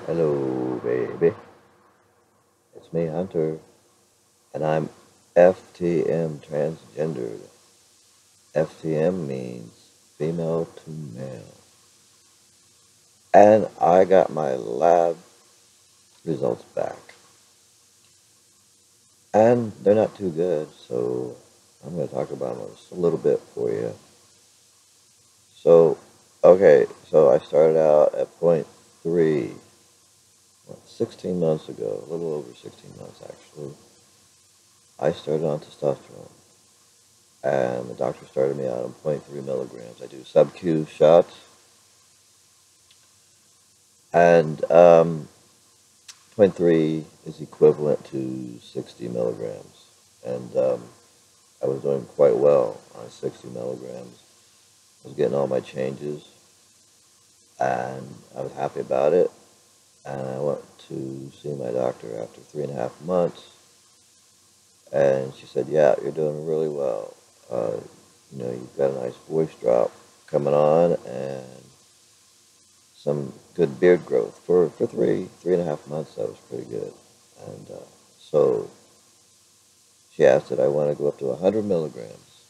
Hello, baby. It's me, Hunter, and I'm FTM transgendered. FTM means female to male. And I got my lab results back. And they're not too good, so I'm going to talk about them just a little bit for you. So, okay, so I started out at point 3, 16 months ago, a little over 16 months actually. I started on testosterone. And the doctor started me out on zero point 0.3 milligrams. I do sub-Q shots, and zero point 0.3 is equivalent to 60 milligrams. And I was doing quite well on 60 milligrams. I was getting all my changes, and I was happy about it. And I went to see my doctor after 3.5 months, and she said, "Yeah, you're doing really well. Uh, you've got a nice voice drop coming on, and some good beard growth for 3.5 months. That was pretty good." And so she asked that I want to go up to 100 milligrams,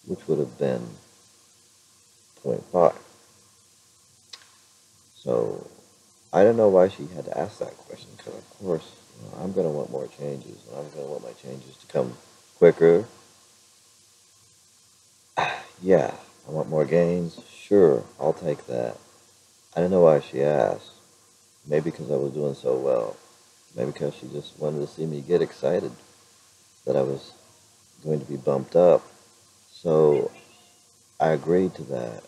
which would have been zero point 0.5. So I don't know why she had to ask that question, because of course I'm going to want more changes, and I'm going to want my changes to come quicker. Yeah, I want more gains. Sure, I'll take that. I don't know why she asked. Maybe because I was doing so well. Maybe because she just wanted to see me get excited that I was going to be bumped up. So I agreed to that.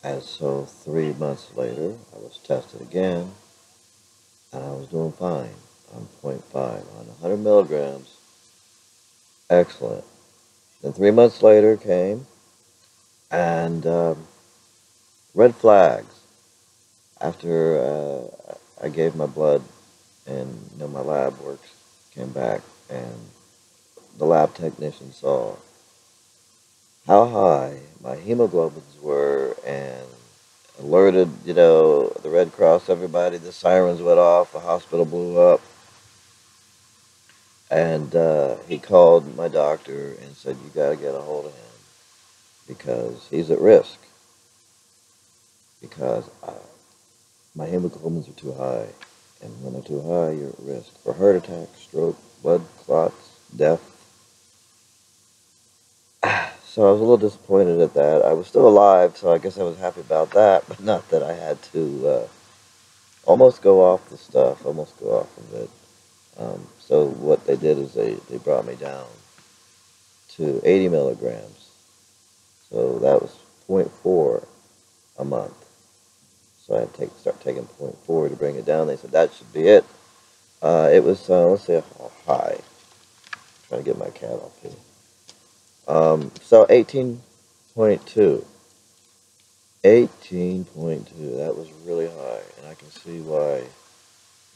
And so 3 months later, I was tested again, and I was doing fine on zero point 0.5, on 100 milligrams. Excellent. Then 3 months later came, and red flags. After I gave my blood, and my lab work came back, and the lab technician saw how high my hemoglobins were, and alerted, the Red Cross, everybody. The sirens went off, the hospital blew up, and he called my doctor and said, "You got to get a hold of him because he's at risk, because my hemoglobins are too high, and when they're too high, you're at risk for heart attack, stroke, blood clots, death." So I was a little disappointed at that. I was still alive, so I guess I was happy about that, but not that I had to almost go off the stuff, almost go off of it. So what they did is they brought me down to 80 milligrams. So that was zero point 0.4 a month. So I had to start taking zero point 0.4 to bring it down. They said that should be it. It was, let's say, a high. I'm trying to get my cat off here. So 18.2. 18.2. That was really high, and I can see why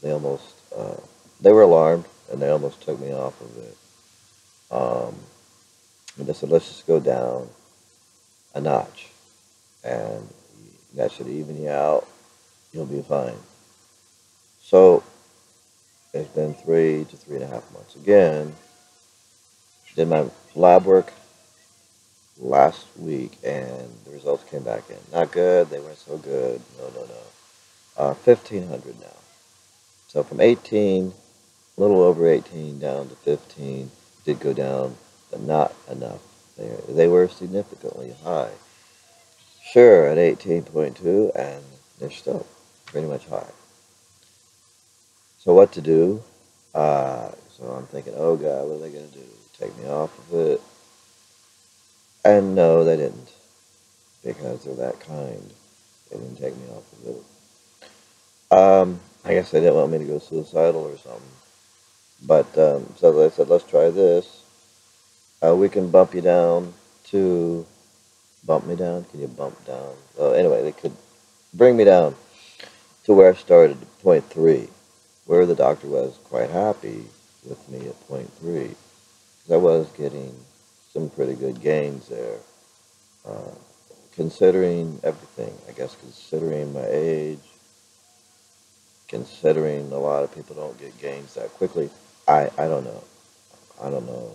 they almost, they were alarmed, and they almost took me off of it. Um, and they said, "Let's just go down a notch, and that should even you out. You'll be fine." So it's been 3 to 3.5 months again. Did my lab work last week, and the results came back in. Not good. They weren't so good. No, no, no. 1,500 now. So from 18, a little over 18, down to 15. Did go down, but not enough. They were significantly high. Sure, at 18.2, and they're still pretty much high. So what to do? So I'm thinking, oh God, what are they going to do? Take me off of it? And no, they didn't, because they're that kind. They didn't take me off of it. I guess they didn't want me to go suicidal or something. But so they said, "Let's try this. We can bump you down to bump me down. Can you bump down?" Well, anyway, they could bring me down to where I started, at point 0.3, where the doctor was quite happy with me at point 0.3, because I was getting some pretty good gains there, considering everything. I guess considering my age, considering a lot of people don't get gains that quickly. I don't know. I don't know.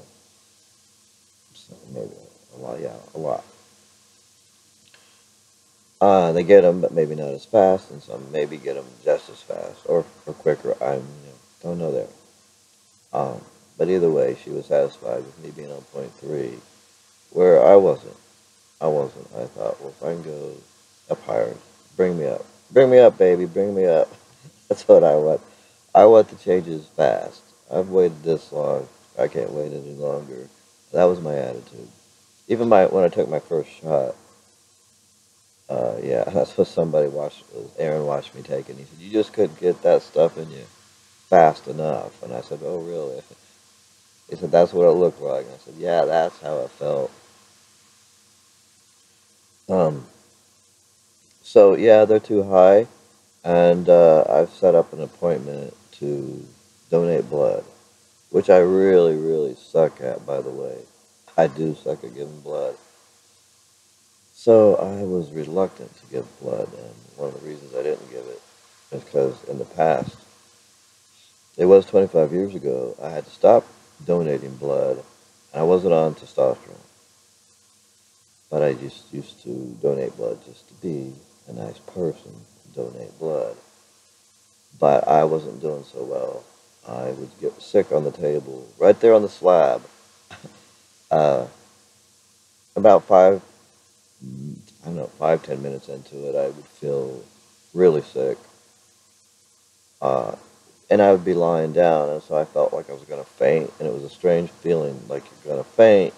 Maybe a lot. Yeah, a lot. They get them, but maybe not as fast, and some maybe get them just as fast or quicker. Don't know there. But either way, she was satisfied with me being on point three, where I wasn't. I wasn't. I thought, well, if I can go up higher, bring me up, baby, bring me up. That's what I want. I want the changes fast. I've waited this long. I can't wait any longer. That was my attitude. Even when I took my first shot, yeah, that's what Aaron watched me take it. He said, you just couldn't get that stuff in you fast enough. And I said, oh, really? He said, that's what it looked like. And I said, yeah, that's how it felt. Um, so, yeah, they're too high. And I've set up an appointment to donate blood, which I really, really suck at, by the way. I do suck at giving blood. So I was reluctant to give blood, and one of the reasons I didn't give it is because in the past, it was 25 years ago, I had to stop donating blood, and I wasn't on testosterone. But I just used to donate blood just to be a nice person, donate blood. But I wasn't doing so well. I would get sick on the table, right there on the slab. Uh, about I don't know, 5, 10 minutes into it, I would feel really sick. Uh, and I would be lying down, and so I felt like I was going to faint, and it was a strange feeling, like you're going to faint,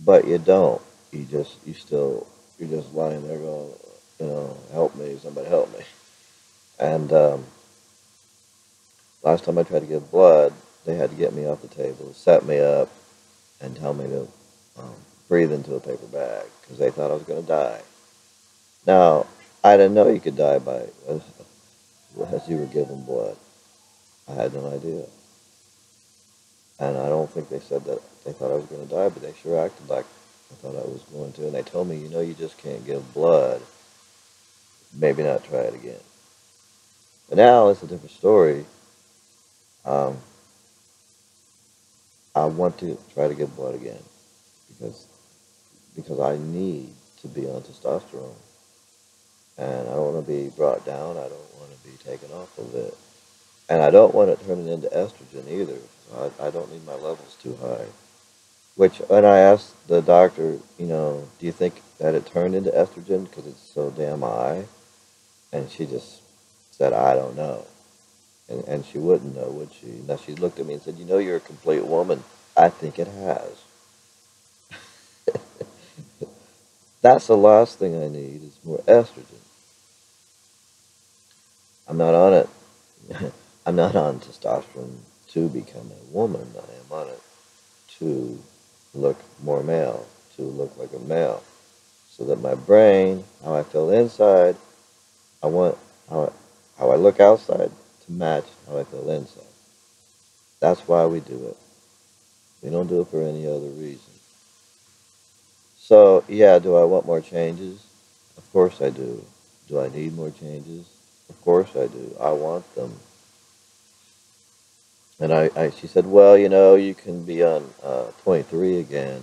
but you don't. You're just lying there going, help me, somebody help me. And last time I tried to give blood, they had to get me off the table, set me up, and tell me to um, breathe into a paper bag because they thought I was going to die. Now, I didn't know you could die as you were given blood. I had no idea. And I don't think they said that they thought I was going to die, but they sure acted like I thought I was going to. And they told me, you just can't give blood. Maybe not try it again. But now it's a different story. Um, I want to try to give blood again because I need to be on testosterone. And I don't want to be brought down. I don't want to be taken off of it. And I don't want it turning into estrogen either. I don't need my levels too high. Which, when I asked the doctor, do you think that it turned into estrogen because it's so damn high? And she just said, I don't know. And she wouldn't know, would she? Now she looked at me and said, you're a complete woman. I think it has. That's the last thing I need is more estrogen. I'm not on it. I'm not on testosterone to become a woman. I am on it to look more male, to look like a male. So that my brain, how I feel inside, I want how I look outside to match how I feel inside. That's why we do it. We don't do it for any other reason. So, yeah, do I want more changes? Of course I do. Do I need more changes? Of course I do. I want them. And she said, well, you can be on point three again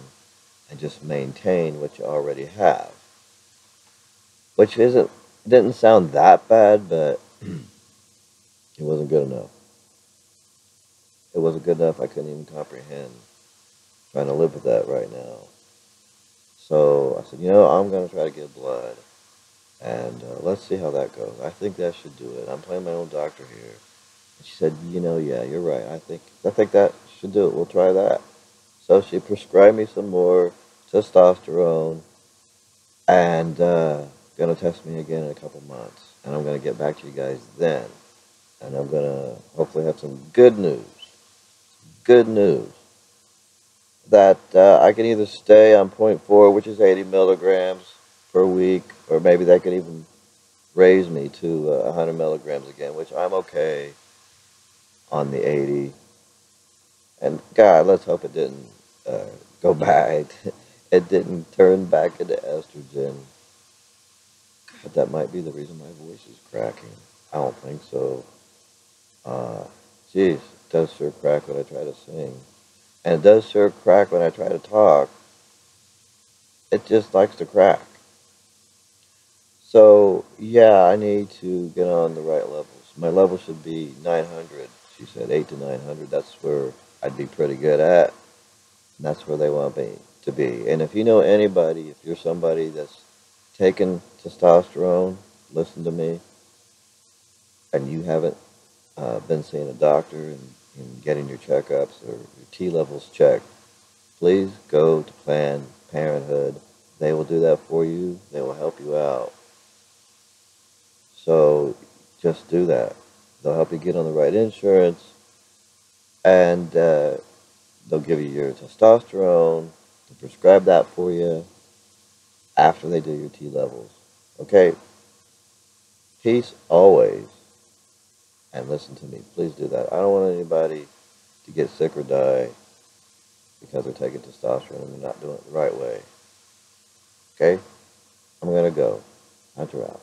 and just maintain what you already have. Which didn't sound that bad, but it wasn't good enough. It wasn't good enough. I couldn't even comprehend trying to live with that right now. So I said, I'm going to try to get blood. And let's see how that goes. I think that should do it. I'm playing my own doctor here. And she said, yeah, you're right. I think that should do it. We'll try that. So she prescribed me some more testosterone and going to test me again in a couple months. And I'm going to get back to you guys then. And I'm going to hopefully have some good news. Good news. That I can either stay on point four, which is 80 milligrams per week, or maybe they could even raise me to 100 milligrams again, which I'm okay on the 80. And God, let's hope it didn't go back. It didn't turn back into estrogen. God, that might be the reason my voice is cracking. I don't think so. Uh, Geez, it does sure crack when I try to sing. And it does sure crack when I try to talk. It just likes to crack. So, yeah, I need to get on the right levels. My level should be 900. She said 8 to 900. That's where I'd be pretty good at. And that's where they want me to be. And if you know anybody, if you're somebody that's taken testosterone, listen to me, and you haven't been seeing a doctor and getting your checkups or your T levels checked, please go to Planned Parenthood. They will do that for you. They will help you out. So just do that. They'll help you get on the right insurance, and they'll give you your testosterone. They'll prescribe that for you after they do your T levels. Okay? Peace always. And listen to me. Please do that. I don't want anybody to get sick or die because they're taking testosterone and they're not doing it the right way. Okay? I'm going to go. Hunter out.